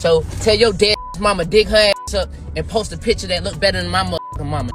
So tell your dead mama dig her ass up and post a picture that look better than my motherfucking mama.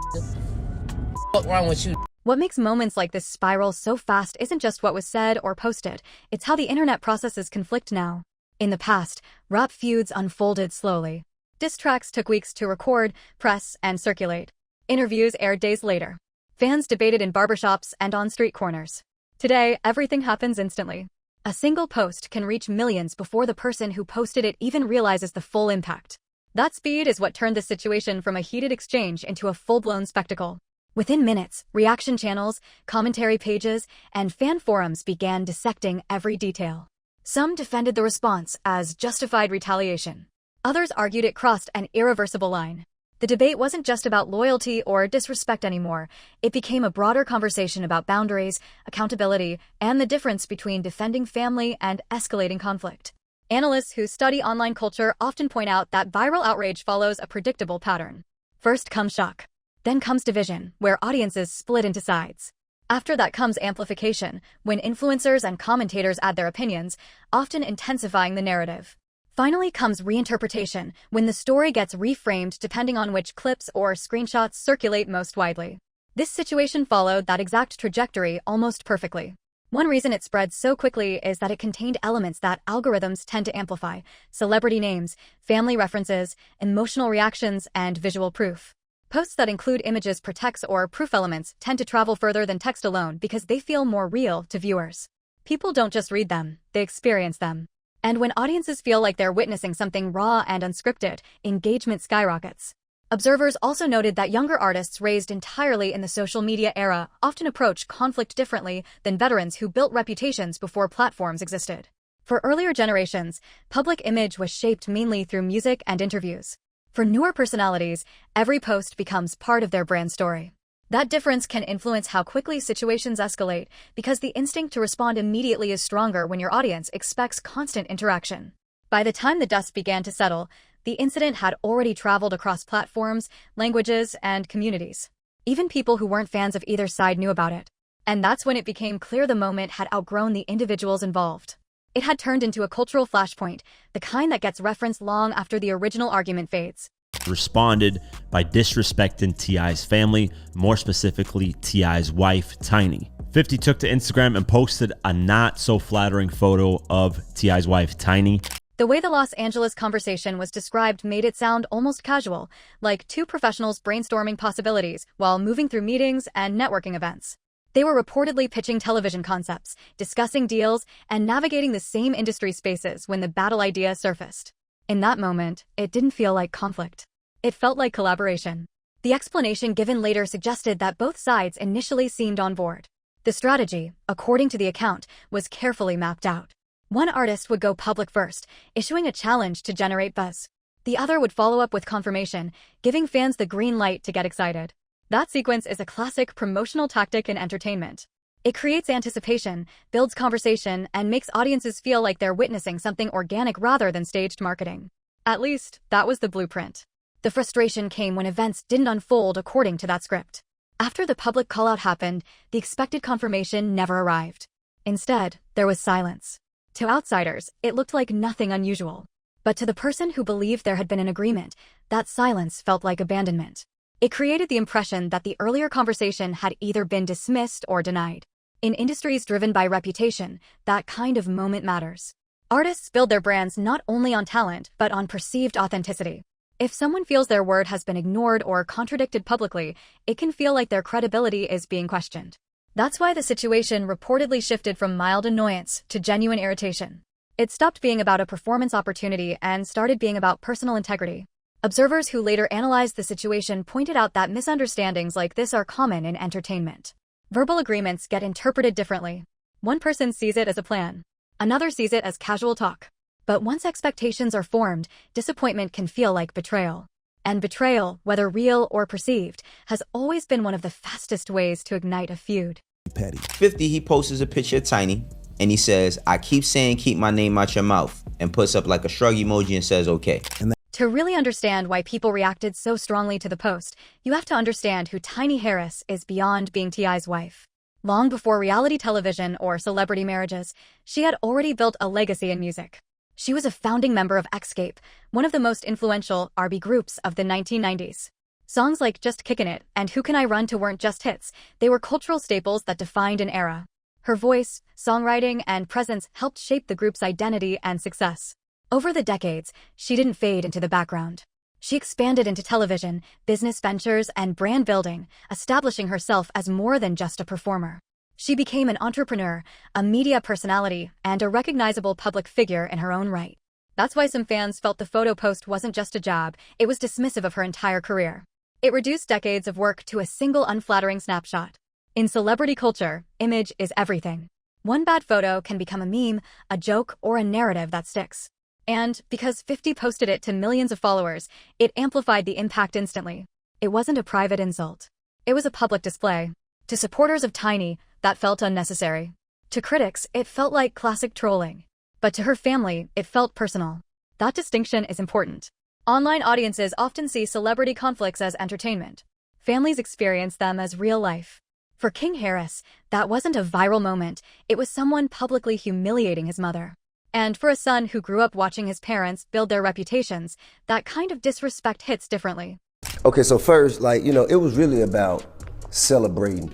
What's wrong with you? What makes moments like this spiral so fast isn't just what was said or posted, it's how the internet processes conflict now. In the past, rap feuds unfolded slowly. Diss tracks took weeks to record, press, and circulate. Interviews aired days later. Fans debated in barbershops and on street corners. Today, everything happens instantly. A single post can reach millions before the person who posted it even realizes the full impact. That speed is what turned the situation from a heated exchange into a full-blown spectacle. Within minutes, reaction channels, commentary pages, and fan forums began dissecting every detail. Some defended the response as justified retaliation. Others argued it crossed an irreversible line. The debate wasn't just about loyalty or disrespect anymore. It became a broader conversation about boundaries, accountability, and the difference between defending family and escalating conflict. Analysts who study online culture often point out that viral outrage follows a predictable pattern. First comes shock. Then comes division, where audiences split into sides. After that comes amplification, when influencers and commentators add their opinions, often intensifying the narrative. Finally comes reinterpretation, when the story gets reframed depending on which clips or screenshots circulate most widely. This situation followed that exact trajectory almost perfectly. One reason it spread so quickly is that it contained elements that algorithms tend to amplify: celebrity names, family references, emotional reactions, and visual proof. Posts that include images, text, or proof elements tend to travel further than text alone because they feel more real to viewers. People don't just read them, they experience them. And when audiences feel like they're witnessing something raw and unscripted, engagement skyrockets. Observers also noted that younger artists raised entirely in the social media era often approach conflict differently than veterans who built reputations before platforms existed. For earlier generations, public image was shaped mainly through music and interviews. For newer personalities, every post becomes part of their brand story. That difference can influence how quickly situations escalate because the instinct to respond immediately is stronger when your audience expects constant interaction. By the time the dust began to settle, the incident had already traveled across platforms, languages, and communities. Even people who weren't fans of either side knew about it. And that's when it became clear the moment had outgrown the individuals involved. It had turned into a cultural flashpoint, the kind that gets referenced long after the original argument fades. Responded by disrespecting T.I.'s family, more specifically T.I.'s wife, Tiny. 50 took to Instagram and posted a not so flattering photo of T.I.'s wife, Tiny. The way the Los Angeles conversation was described made it sound almost casual, like two professionals brainstorming possibilities while moving through meetings and networking events. They were reportedly pitching television concepts, discussing deals, and navigating the same industry spaces when the battle idea surfaced. In that moment, it didn't feel like conflict. It felt like collaboration. The explanation given later suggested that both sides initially seemed on board. The strategy, according to the account, was carefully mapped out. One artist would go public first, issuing a challenge to generate buzz. The other would follow up with confirmation, giving fans the green light to get excited. That sequence is a classic promotional tactic in entertainment. It creates anticipation, builds conversation, and makes audiences feel like they're witnessing something organic rather than staged marketing. At least, that was the blueprint. The frustration came when events didn't unfold according to that script. After the public call-out happened, the expected confirmation never arrived. Instead, there was silence. To outsiders, it looked like nothing unusual. But to the person who believed there had been an agreement, that silence felt like abandonment. It created the impression that the earlier conversation had either been dismissed or denied. In industries driven by reputation, that kind of moment matters. Artists build their brands not only on talent, but on perceived authenticity. If someone feels their word has been ignored or contradicted publicly, it can feel like their credibility is being questioned. That's why the situation reportedly shifted from mild annoyance to genuine irritation. It stopped being about a performance opportunity and started being about personal integrity. Observers who later analyzed the situation pointed out that misunderstandings like this are common in entertainment. Verbal agreements get interpreted differently. One person sees it as a plan. Another sees it as casual talk. But once expectations are formed, disappointment can feel like betrayal. And betrayal, whether real or perceived, has always been one of the fastest ways to ignite a feud. Petty. 50, he posts a picture of Tiny, and he says, "I keep saying keep my name out your mouth," and puts up like a shrug emoji and says, "Okay." To really understand why people reacted so strongly to the post, you have to understand who Tiny Harris is beyond being T.I.'s wife. Long before reality television or celebrity marriages, she had already built a legacy in music. She was a founding member of Xscape, one of the most influential R&B groups of the 1990s. Songs like Just Kickin' It and Who Can I Run To weren't just hits, they were cultural staples that defined an era. Her voice, songwriting, and presence helped shape the group's identity and success. Over the decades, she didn't fade into the background. She expanded into television, business ventures, and brand building, establishing herself as more than just a performer. She became an entrepreneur, a media personality, and a recognizable public figure in her own right. That's why some fans felt the photo post wasn't just a jab, it was dismissive of her entire career. It reduced decades of work to a single unflattering snapshot. In celebrity culture, image is everything. One bad photo can become a meme, a joke, or a narrative that sticks. And because 50 posted it to millions of followers, it amplified the impact instantly. It wasn't a private insult. It was a public display. To supporters of Tiny, that felt unnecessary. To critics, it felt like classic trolling. But to her family, it felt personal. That distinction is important. Online audiences often see celebrity conflicts as entertainment. Families experience them as real life. For King Harris, that wasn't a viral moment, it was someone publicly humiliating his mother. And for a son who grew up watching his parents build their reputations, that kind of disrespect hits differently. Okay, so first, it was really about celebrating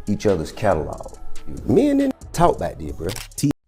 each other's catalog. Me and them talk back there, bro.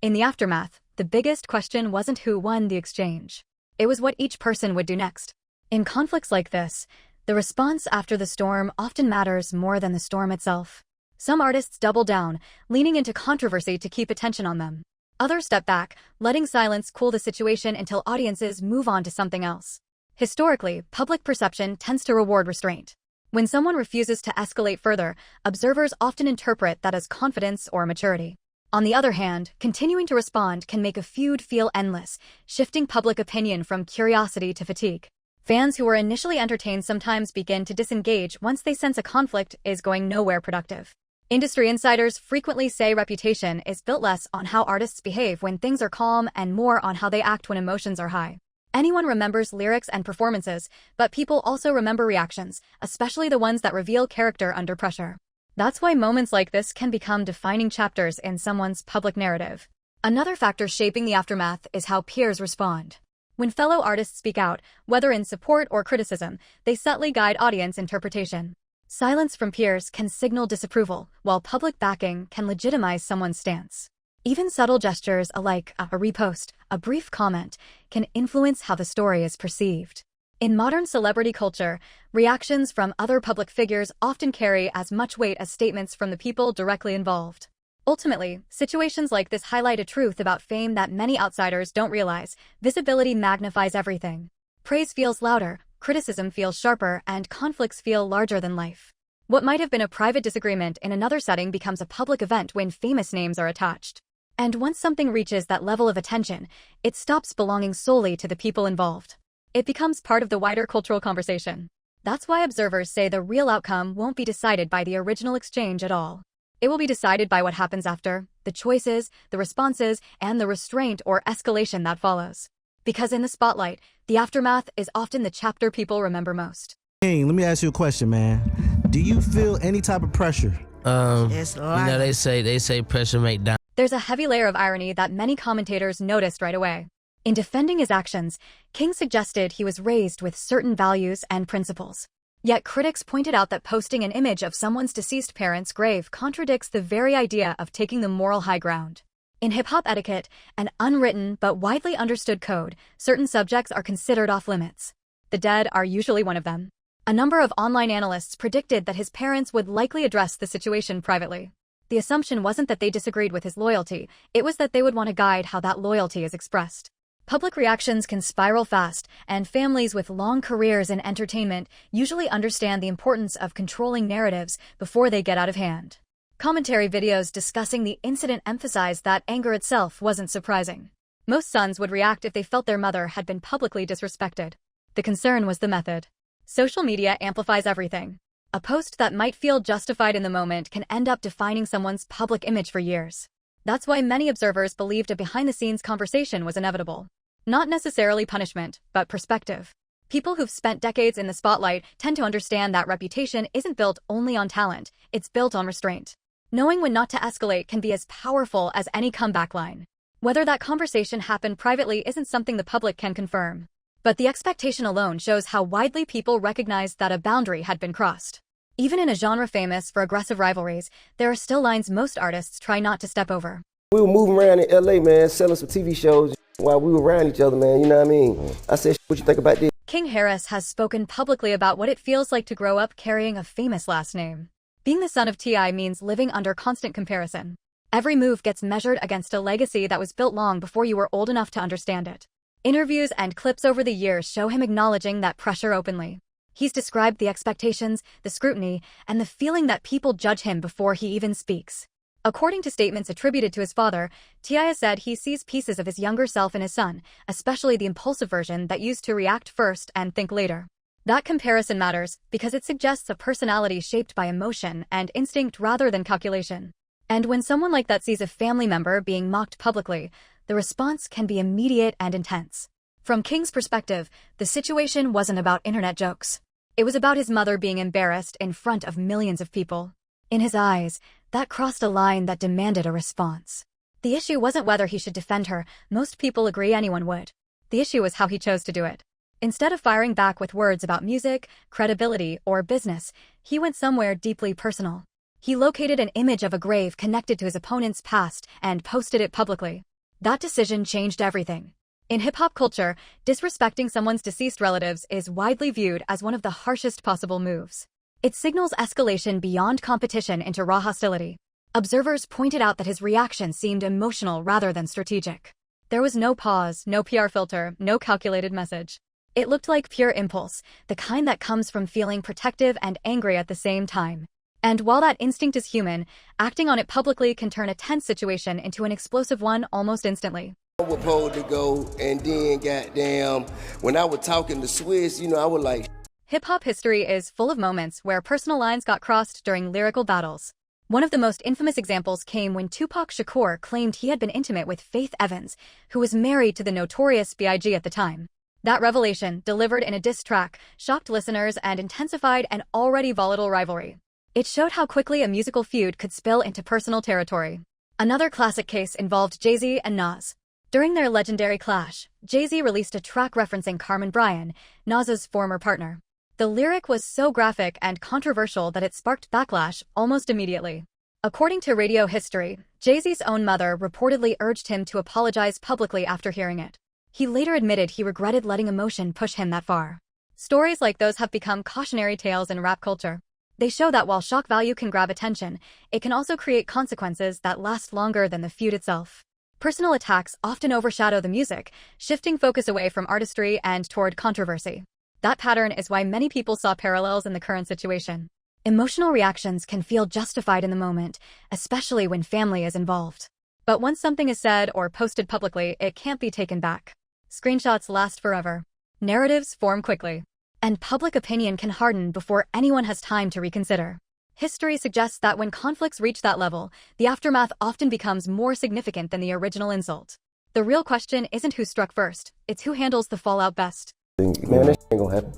In the aftermath, the biggest question wasn't who won the exchange. It was what each person would do next. In conflicts like this, the response after the storm often matters more than the storm itself. Some artists double down, leaning into controversy to keep attention on them. Others step back, letting silence cool the situation until audiences move on to something else. Historically, public perception tends to reward restraint. When someone refuses to escalate further, observers often interpret that as confidence or maturity. On the other hand, continuing to respond can make a feud feel endless, shifting public opinion from curiosity to fatigue. Fans who were initially entertained sometimes begin to disengage once they sense a conflict is going nowhere productive. Industry insiders frequently say reputation is built less on how artists behave when things are calm and more on how they act when emotions are high. Anyone remembers lyrics and performances, but people also remember reactions, especially the ones that reveal character under pressure. That's why moments like this can become defining chapters in someone's public narrative. Another factor shaping the aftermath is how peers respond. When fellow artists speak out, whether in support or criticism, they subtly guide audience interpretation. Silence from peers can signal disapproval, while public backing can legitimize someone's stance. Even subtle gestures like a repost, a brief comment, can influence how the story is perceived. In modern celebrity culture, reactions from other public figures often carry as much weight as statements from the people directly involved. Ultimately, situations like this highlight a truth about fame that many outsiders don't realize. Visibility magnifies everything. Praise feels louder, criticism feels sharper, and conflicts feel larger than life. What might have been a private disagreement in another setting becomes a public event when famous names are attached. And once something reaches that level of attention, it stops belonging solely to the people involved. It becomes part of the wider cultural conversation. That's why observers say the real outcome won't be decided by the original exchange at all. It will be decided by what happens after, the choices, the responses, and the restraint or escalation that follows. Because in the spotlight, the aftermath is often the chapter people remember most. King, let me ask you a question, man. Do you feel any type of pressure? They say pressure make down. There's a heavy layer of irony that many commentators noticed right away. In defending his actions, King suggested he was raised with certain values and principles. Yet critics pointed out that posting an image of someone's deceased parents' grave contradicts the very idea of taking the moral high ground. In hip-hop etiquette, an unwritten but widely understood code, certain subjects are considered off-limits. The dead are usually one of them. A number of online analysts predicted that his parents would likely address the situation privately. The assumption wasn't that they disagreed with his loyalty, it was that they would want to guide how that loyalty is expressed. Public reactions can spiral fast, and families with long careers in entertainment usually understand the importance of controlling narratives before they get out of hand. Commentary videos discussing the incident emphasized that anger itself wasn't surprising. Most sons would react if they felt their mother had been publicly disrespected. The concern was the method. Social media amplifies everything. A post that might feel justified in the moment can end up defining someone's public image for years. That's why many observers believed a behind-the-scenes conversation was inevitable. Not necessarily punishment, but perspective. People who've spent decades in the spotlight tend to understand that reputation isn't built only on talent, it's built on restraint. Knowing when not to escalate can be as powerful as any comeback line. Whether that conversation happened privately isn't something the public can confirm. But the expectation alone shows how widely people recognized that a boundary had been crossed. Even in a genre famous for aggressive rivalries, there are still lines most artists try not to step over. We were moving around in LA, man, selling some TV shows while we were around each other, man, you know what I mean? I said, what you think about this? King Harris has spoken publicly about what it feels like to grow up carrying a famous last name. Being the son of T.I. means living under constant comparison. Every move gets measured against a legacy that was built long before you were old enough to understand it. Interviews and clips over the years show him acknowledging that pressure openly. He's described the expectations, the scrutiny, and the feeling that people judge him before he even speaks. According to statements attributed to his father, T.I. has said he sees pieces of his younger self in his son, especially the impulsive version that used to react first and think later. That comparison matters because it suggests a personality shaped by emotion and instinct rather than calculation. And when someone like that sees a family member being mocked publicly, the response can be immediate and intense. From King's perspective, the situation wasn't about internet jokes. It was about his mother being embarrassed in front of millions of people. In his eyes, that crossed a line that demanded a response. The issue wasn't whether he should defend her, most people agree anyone would. The issue was how he chose to do it. Instead of firing back with words about music, credibility, or business, he went somewhere deeply personal. He located an image of a grave connected to his opponent's past and posted it publicly. That decision changed everything. In hip-hop culture, disrespecting someone's deceased relatives is widely viewed as one of the harshest possible moves. It signals escalation beyond competition into raw hostility. Observers pointed out that his reaction seemed emotional rather than strategic. There was no pause, no PR filter, no calculated message. It looked like pure impulse, the kind that comes from feeling protective and angry at the same time. And while that instinct is human, acting on it publicly can turn a tense situation into an explosive one almost instantly. I was supposed to go, and then goddamn, when I was talking to Swiss, you know, I was like, Hip-hop history is full of moments where personal lines got crossed during lyrical battles. One of the most infamous examples came when Tupac Shakur claimed he had been intimate with Faith Evans, who was married to the notorious B.I.G. at the time. That revelation, delivered in a diss track, shocked listeners and intensified an already volatile rivalry. It showed how quickly a musical feud could spill into personal territory. Another classic case involved Jay-Z and Nas. During their legendary clash, Jay-Z released a track referencing Carmen Bryan, Nas's former partner. The lyric was so graphic and controversial that it sparked backlash almost immediately. According to radio history, Jay-Z's own mother reportedly urged him to apologize publicly after hearing it. He later admitted he regretted letting emotion push him that far. Stories like those have become cautionary tales in rap culture. They show that while shock value can grab attention, it can also create consequences that last longer than the feud itself. Personal attacks often overshadow the music, shifting focus away from artistry and toward controversy. That pattern is why many people saw parallels in the current situation. Emotional reactions can feel justified in the moment, especially when family is involved. But once something is said or posted publicly, it can't be taken back. Screenshots last forever. Narratives form quickly. And public opinion can harden before anyone has time to reconsider. History suggests that when conflicts reach that level, the aftermath often becomes more significant than the original insult. The real question isn't who struck first, it's who handles the fallout best. man, that shit ain't gonna happen.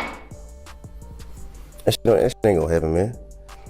That shit ain't gonna happen, man.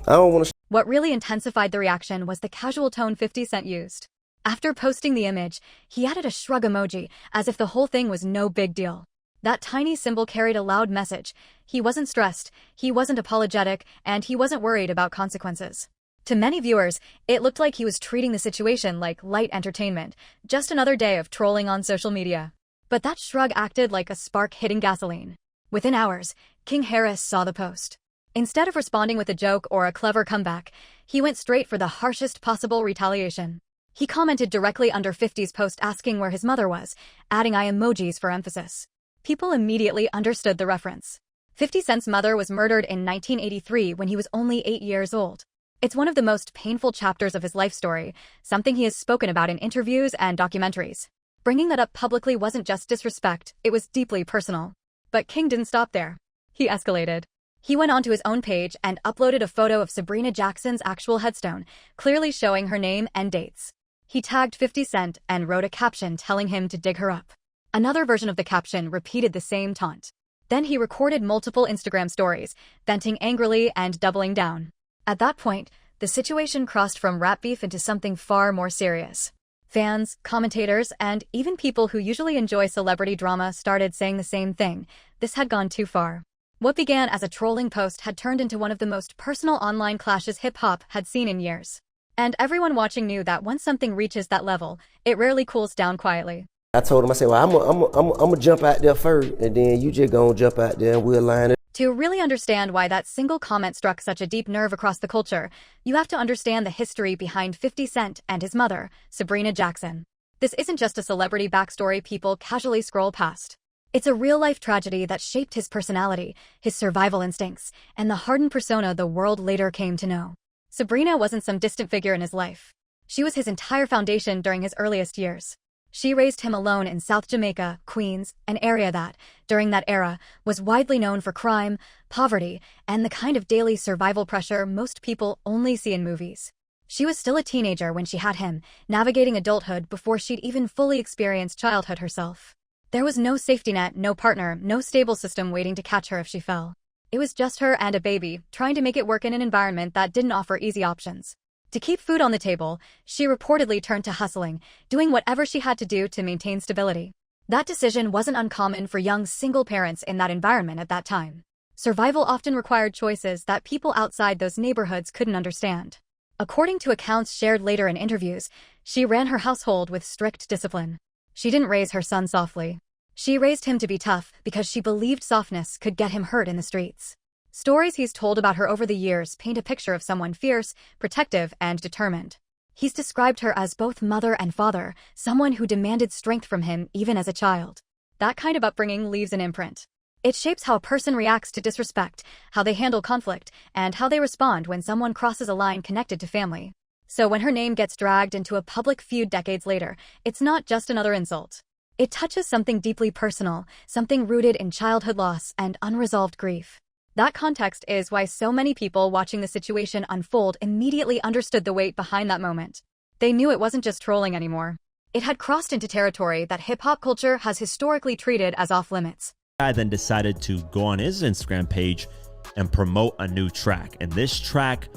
I don't wanna. What really intensified the reaction was the casual tone 50 Cent used. After posting the image, he added a shrug emoji, as if the whole thing was no big deal. That tiny symbol carried a loud message. He wasn't stressed, he wasn't apologetic, and he wasn't worried about consequences. To many viewers, it looked like he was treating the situation like light entertainment, just another day of trolling on social media. But that shrug acted like a spark hitting gasoline. Within hours, King Harris saw the post. Instead of responding with a joke or a clever comeback, he went straight for the harshest possible retaliation. He commented directly under 50's post asking where his mother was, adding eye emojis for emphasis. People immediately understood the reference. 50 Cent's mother was murdered in 1983 when he was only 8 years old. It's one of the most painful chapters of his life story, something he has spoken about in interviews and documentaries. Bringing that up publicly wasn't just disrespect, it was deeply personal. But King didn't stop there. He escalated. He went onto his own page and uploaded a photo of Sabrina Jackson's actual headstone, clearly showing her name and dates. He tagged 50 Cent and wrote a caption telling him to dig her up. Another version of the caption repeated the same taunt. Then he recorded multiple Instagram stories, venting angrily and doubling down. At that point, the situation crossed from rap beef into something far more serious. Fans, commentators, and even people who usually enjoy celebrity drama started saying the same thing. This had gone too far. What began as a trolling post had turned into one of the most personal online clashes hip-hop had seen in years. And everyone watching knew that once something reaches that level, it rarely cools down quietly. I told him, I said, well, I'm gonna jump out there first, and then you just gonna jump out there and we'll line it. To really understand why that single comment struck such a deep nerve across the culture, you have to understand the history behind 50 Cent and his mother, Sabrina Jackson. This isn't just a celebrity backstory people casually scroll past. It's a real-life tragedy that shaped his personality, his survival instincts, and the hardened persona the world later came to know. Sabrina wasn't some distant figure in his life. She was his entire foundation during his earliest years. She raised him alone in South Jamaica, Queens, an area that, during that era, was widely known for crime, poverty, and the kind of daily survival pressure most people only see in movies. She was still a teenager when she had him, navigating adulthood before she'd even fully experienced childhood herself. There was no safety net, no partner, no stable system waiting to catch her if she fell. It was just her and a baby, trying to make it work in an environment that didn't offer easy options. To keep food on the table, she reportedly turned to hustling, doing whatever she had to do to maintain stability. That decision wasn't uncommon for young single parents in that environment at that time. Survival often required choices that people outside those neighborhoods couldn't understand. According to accounts shared later in interviews, she ran her household with strict discipline. She didn't raise her son softly. She raised him to be tough because she believed softness could get him hurt in the streets. Stories he's told about her over the years paint a picture of someone fierce, protective, and determined. He's described her as both mother and father, someone who demanded strength from him even as a child. That kind of upbringing leaves an imprint. It shapes how a person reacts to disrespect, how they handle conflict, and how they respond when someone crosses a line connected to family. So when her name gets dragged into a public feud decades later, it's not just another insult. It touches something deeply personal, something rooted in childhood loss and unresolved grief. That context is why so many people watching the situation unfold immediately understood the weight behind that moment. They knew it wasn't just trolling anymore. It had crossed into territory that hip-hop culture has historically treated as off-limits. I then decided to go on his Instagram page and promote a new track. And this track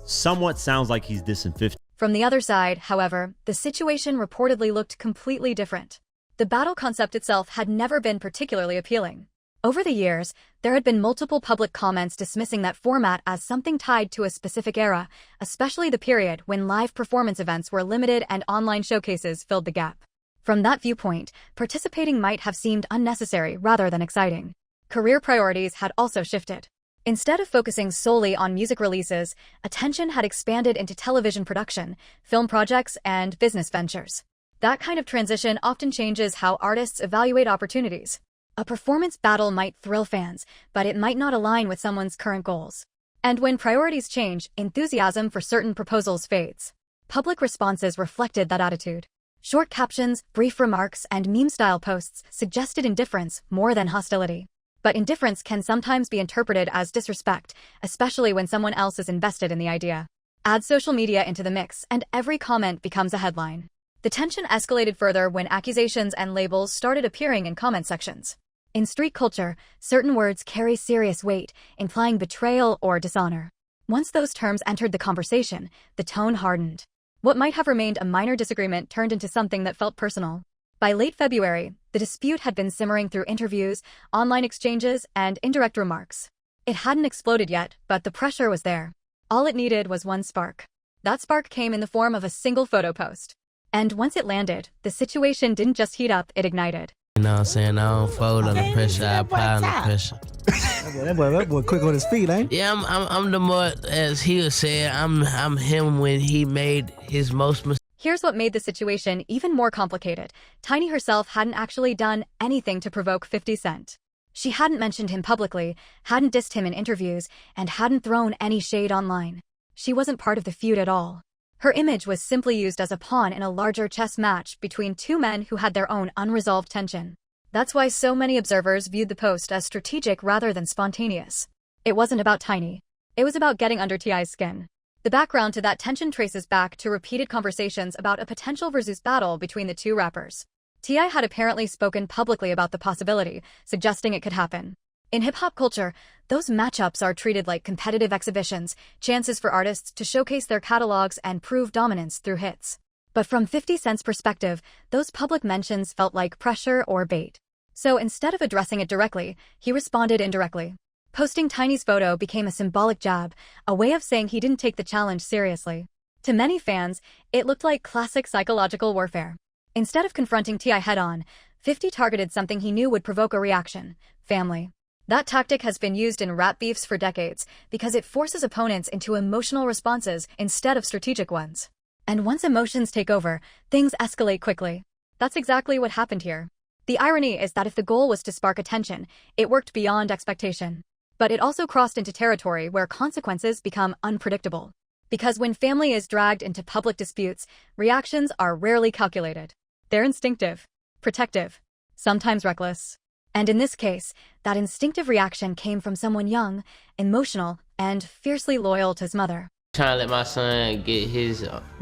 somewhat sounds like he's dissing 50. From the other side, however, the situation reportedly looked completely different. The battle concept itself had never been particularly appealing. Over the years, there had been multiple public comments dismissing that format as something tied to a specific era, especially the period when live performance events were limited and online showcases filled the gap. From that viewpoint, participating might have seemed unnecessary rather than exciting. Career priorities had also shifted. Instead of focusing solely on music releases, attention had expanded into television production, film projects, and business ventures. That kind of transition often changes how artists evaluate opportunities. A performance battle might thrill fans, but it might not align with someone's current goals. And when priorities change, enthusiasm for certain proposals fades. Public responses reflected that attitude. Short captions, brief remarks, and meme-style posts suggested indifference more than hostility. But indifference can sometimes be interpreted as disrespect, especially when someone else is invested in the idea. Add social media into the mix, and every comment becomes a headline. The tension escalated further when accusations and labels started appearing in comment sections. In street culture, certain words carry serious weight, implying betrayal or dishonor. Once those terms entered the conversation, the tone hardened. What might have remained a minor disagreement turned into something that felt personal. By late February, the dispute had been simmering through interviews, online exchanges, and indirect remarks. It hadn't exploded yet, but the pressure was there. All it needed was one spark. That spark came in the form of a single photo post. And once it landed, the situation didn't just heat up, it ignited. You know what I'm saying? I don't fold under pressure, I apply under pressure. That boy quick on his feet, ain't he? Yeah, I'm the more, as he was saying, I'm him when he made his most mistakes. Here's what made the situation even more complicated. Tiny herself hadn't actually done anything to provoke 50 Cent. She hadn't mentioned him publicly, hadn't dissed him in interviews, and hadn't thrown any shade online. She wasn't part of the feud at all. Her image was simply used as a pawn in a larger chess match between two men who had their own unresolved tension. That's why so many observers viewed the post as strategic rather than spontaneous. It wasn't about Tiny. It was about getting under T.I.'s skin. The background to that tension traces back to repeated conversations about a potential versus battle between the two rappers. T.I. had apparently spoken publicly about the possibility, suggesting it could happen. In hip-hop culture, those matchups are treated like competitive exhibitions, chances for artists to showcase their catalogs and prove dominance through hits. But from 50 Cent's perspective, those public mentions felt like pressure or bait. So instead of addressing it directly, he responded indirectly. Posting Tiny's photo became a symbolic jab, a way of saying he didn't take the challenge seriously. To many fans, it looked like classic psychological warfare. Instead of confronting T.I. head-on, 50 targeted something he knew would provoke a reaction: family. That tactic has been used in rap beefs for decades because it forces opponents into emotional responses instead of strategic ones. And once emotions take over, things escalate quickly. That's exactly what happened here. The irony is that if the goal was to spark attention, it worked beyond expectation. But it also crossed into territory where consequences become unpredictable. Because when family is dragged into public disputes, reactions are rarely calculated. They're instinctive, protective, sometimes reckless. And in this case, that instinctive reaction came from someone young, emotional, and fiercely loyal to his mother. Trying to let my son get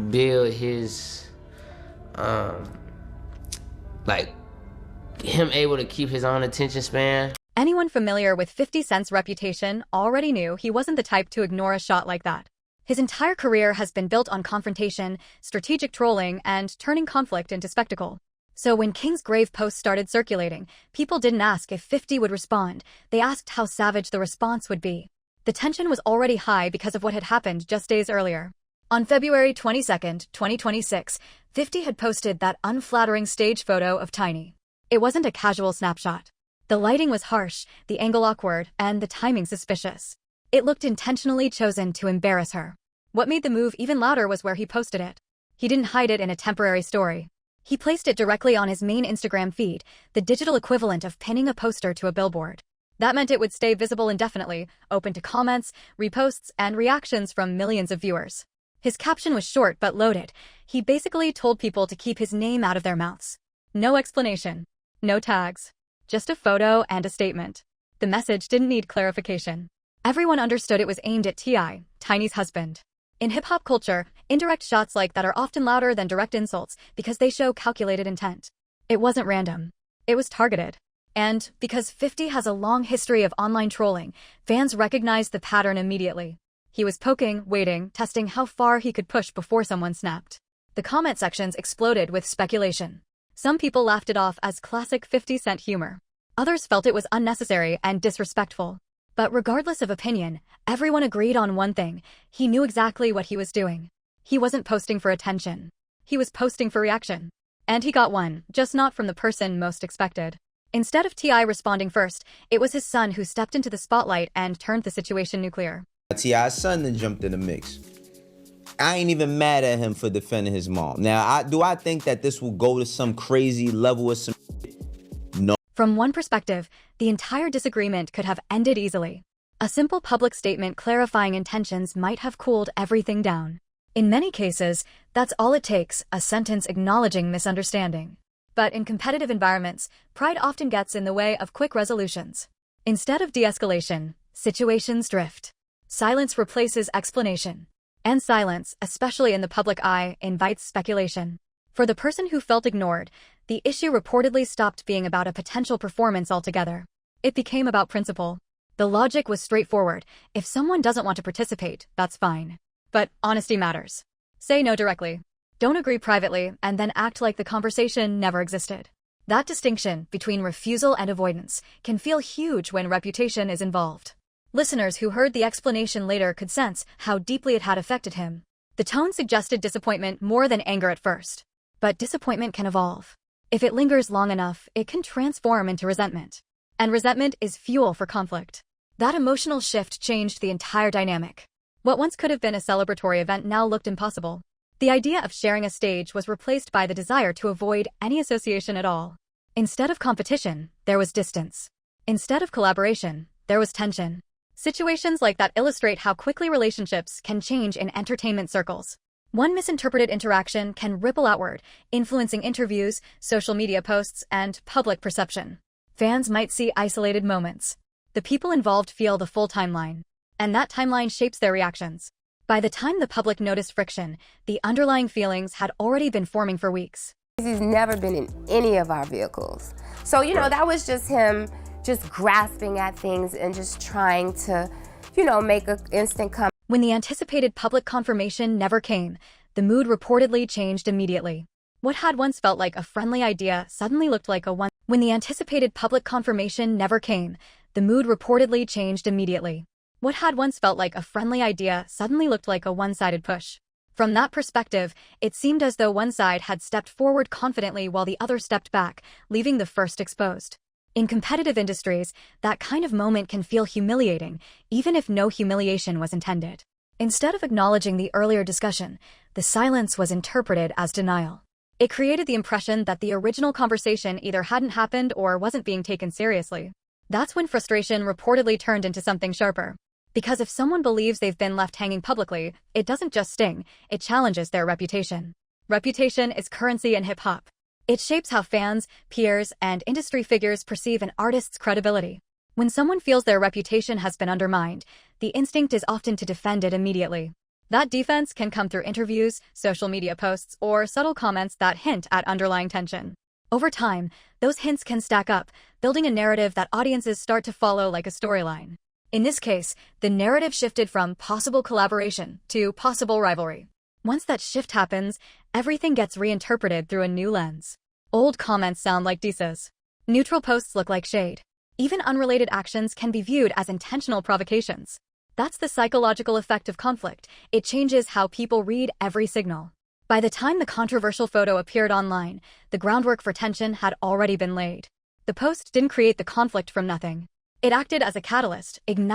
build his, like, him able to keep his own attention span. Anyone familiar with 50 Cent's reputation already knew he wasn't the type to ignore a shot like that. His entire career has been built on confrontation, strategic trolling, and turning conflict into spectacle. So when King's grave post started circulating, people didn't ask if 50 would respond, they asked how savage the response would be. The tension was already high because of what had happened just days earlier. On February 22, 2026, 50 had posted that unflattering stage photo of Tiny. It wasn't a casual snapshot. The lighting was harsh, the angle awkward, and the timing suspicious. It looked intentionally chosen to embarrass her. What made the move even louder was where he posted it. He didn't hide it in a temporary story. He placed it directly on his main Instagram feed, the digital equivalent of pinning a poster to a billboard. That meant it would stay visible indefinitely, open to comments, reposts, and reactions from millions of viewers. His caption was short but loaded. He basically told people to keep his name out of their mouths. No explanation. No tags. Just a photo and a statement. The message didn't need clarification. Everyone understood it was aimed at T.I., Tiny's husband. In hip-hop culture, indirect shots like that are often louder than direct insults because they show calculated intent. It wasn't random. It was targeted. And because 50 has a long history of online trolling, fans recognized the pattern immediately. He was poking, waiting, testing how far he could push before someone snapped. The comment sections exploded with speculation. Some people laughed it off as classic 50 Cent humor. Others felt it was unnecessary and disrespectful. But regardless of opinion, everyone agreed on one thing: he knew exactly what he was doing. He wasn't posting for attention. He was posting for reaction. And he got one, just not from the person most expected. Instead of T.I. responding first, it was his son who stepped into the spotlight and turned the situation nuclear. T.I.'s son then jumped in the mix. I ain't even mad at him for defending his mom. Now, do I think that this will go to some crazy level of some? No. From one perspective, the entire disagreement could have ended easily. A simple public statement clarifying intentions might have cooled everything down. In many cases, that's all it takes, a sentence acknowledging misunderstanding. But in competitive environments, pride often gets in the way of quick resolutions. Instead of de-escalation, situations drift. Silence replaces explanation. And silence, especially in the public eye, invites speculation. For the person who felt ignored, the issue reportedly stopped being about a potential performance altogether. It became about principle. The logic was straightforward: if someone doesn't want to participate, that's fine. But honesty matters. Say no directly. Don't agree privately, and then act like the conversation never existed. That distinction between refusal and avoidance can feel huge when reputation is involved. Listeners who heard the explanation later could sense how deeply it had affected him. The tone suggested disappointment more than anger at first. But disappointment can evolve. If it lingers long enough, it can transform into resentment. And resentment is fuel for conflict. That emotional shift changed the entire dynamic. What once could have been a celebratory event now looked impossible. The idea of sharing a stage was replaced by the desire to avoid any association at all. Instead of competition, there was distance. Instead of collaboration, there was tension. Situations like that illustrate how quickly relationships can change in entertainment circles. One misinterpreted interaction can ripple outward, influencing interviews, social media posts, and public perception. Fans might see isolated moments. The people involved feel the full timeline. And that timeline shapes their reactions. By the time the public noticed friction, the underlying feelings had already been forming for weeks. He's never been in any of our vehicles. So, that was just him just grasping at things and just trying to, make an instant comeback. When the anticipated public confirmation never came, the mood reportedly changed immediately. What had once felt like a friendly idea suddenly looked like a one. When the anticipated public confirmation never came, the mood reportedly changed immediately. What had once felt like a friendly idea suddenly looked like a one-sided push. From that perspective, it seemed as though one side had stepped forward confidently while the other stepped back, leaving the first exposed. In competitive industries, that kind of moment can feel humiliating, even if no humiliation was intended. Instead of acknowledging the earlier discussion, the silence was interpreted as denial. It created the impression that the original conversation either hadn't happened or wasn't being taken seriously. That's when frustration reportedly turned into something sharper. Because if someone believes they've been left hanging publicly, it doesn't just sting, it challenges their reputation. Reputation is currency in hip-hop. It shapes how fans, peers, and industry figures perceive an artist's credibility. When someone feels their reputation has been undermined, the instinct is often to defend it immediately. That defense can come through interviews, social media posts, or subtle comments that hint at underlying tension. Over time, those hints can stack up, building a narrative that audiences start to follow like a storyline. In this case, the narrative shifted from possible collaboration to possible rivalry. Once that shift happens, everything gets reinterpreted through a new lens. Old comments sound like disses. Neutral posts look like shade. Even unrelated actions can be viewed as intentional provocations. That's the psychological effect of conflict. It changes how people read every signal. By the time the controversial photo appeared online, the groundwork for tension had already been laid. The post didn't create the conflict from nothing. It acted as a catalyst, igniting